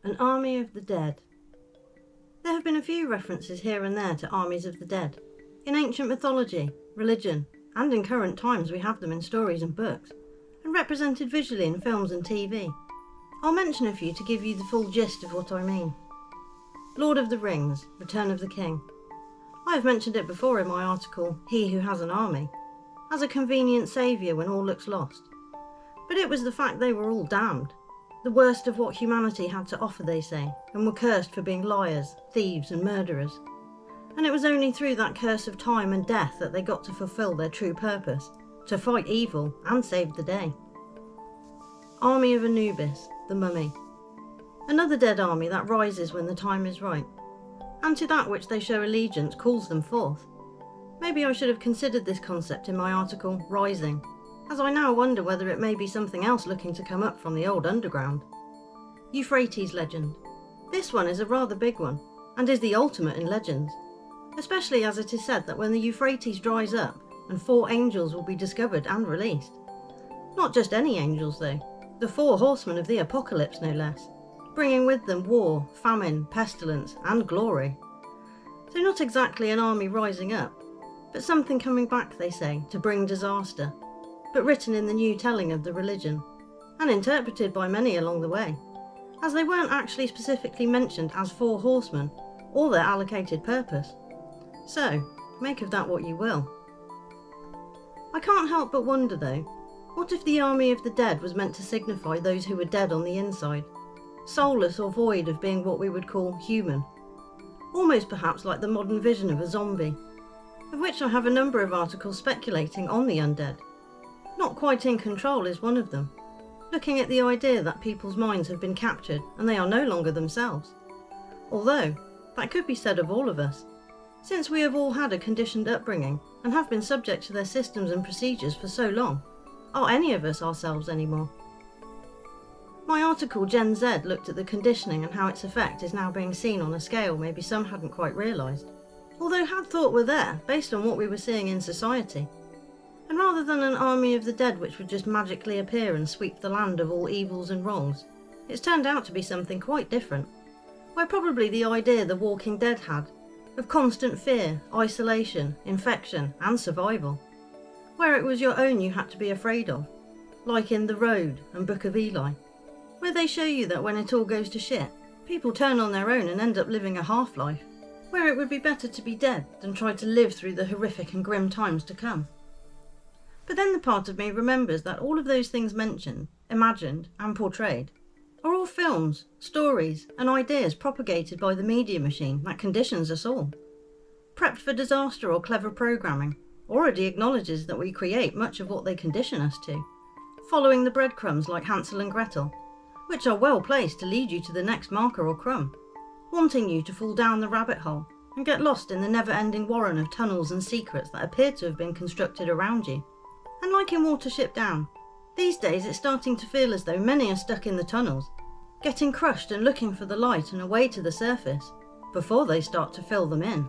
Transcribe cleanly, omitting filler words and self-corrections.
An Army of the Dead. There have been a few references here and there to armies of the dead. In ancient mythology, religion, and in current times we have them in stories and books, and represented visually in films and TV. I'll mention a few to give you the full gist of what I mean. Lord of the Rings, Return of the King. I have mentioned it before in my article, He Who Has an Army, as a convenient saviour when all looks lost. But it was the fact they were all damned. The worst of what humanity had to offer, they say, and were cursed for being liars, thieves and murderers. And it was only through that curse of time and death that they got to fulfil their true purpose, to fight evil and save the day. Army of Anubis, the Mummy. Another dead army that rises when the time is right, and to that which they show allegiance calls them forth. Maybe I should have considered this concept in my article, Rising, as I now wonder whether it may be something else looking to come up from the old underground. Euphrates legend. This one is a rather big one, and is the ultimate in legends, especially as it is said that when the Euphrates dries up, and 4 angels will be discovered and released. Not just any angels though, the 4 horsemen of the apocalypse no less, bringing with them war, famine, pestilence and glory. So not exactly an army rising up, but something coming back, they say, to bring disaster, but written in the new telling of the religion, and interpreted by many along the way, as they weren't actually specifically mentioned as 4 horsemen, or their allocated purpose. So, make of that what you will. I can't help but wonder though, what if the army of the dead was meant to signify those who were dead on the inside, soulless or void of being what we would call human, almost perhaps like the modern vision of a zombie, of which I have a number of articles speculating on the undead. Not quite in control is one of them, looking at the idea that people's minds have been captured and they are no longer themselves. Although, that could be said of all of us, since we have all had a conditioned upbringing and have been subject to their systems and procedures for so long. Are any of us ourselves anymore? My article Gen Z looked at the conditioning and how its effect is now being seen on a scale maybe some hadn't quite realised, although had thought were there based on what we were seeing in society. And rather than an army of the dead which would just magically appear and sweep the land of all evils and wrongs, it's turned out to be something quite different, where probably the idea the Walking Dead had, of constant fear, isolation, infection and survival, where it was your own you had to be afraid of, like in The Road and Book of Eli, where they show you that when it all goes to shit, people turn on their own and end up living a half-life, where it would be better to be dead than try to live through the horrific and grim times to come. But then the part of me remembers that all of those things mentioned, imagined and portrayed are all films, stories and ideas propagated by the media machine that conditions us all. Prepped for disaster or clever programming, already acknowledges that we create much of what they condition us to, following the breadcrumbs like Hansel and Gretel, which are well placed to lead you to the next marker or crumb, wanting you to fall down the rabbit hole and get lost in the never-ending warren of tunnels and secrets that appear to have been constructed around you. And like in Watership Down, these days it's starting to feel as though many are stuck in the tunnels, getting crushed and looking for the light and a way to the surface, before they start to fill them in.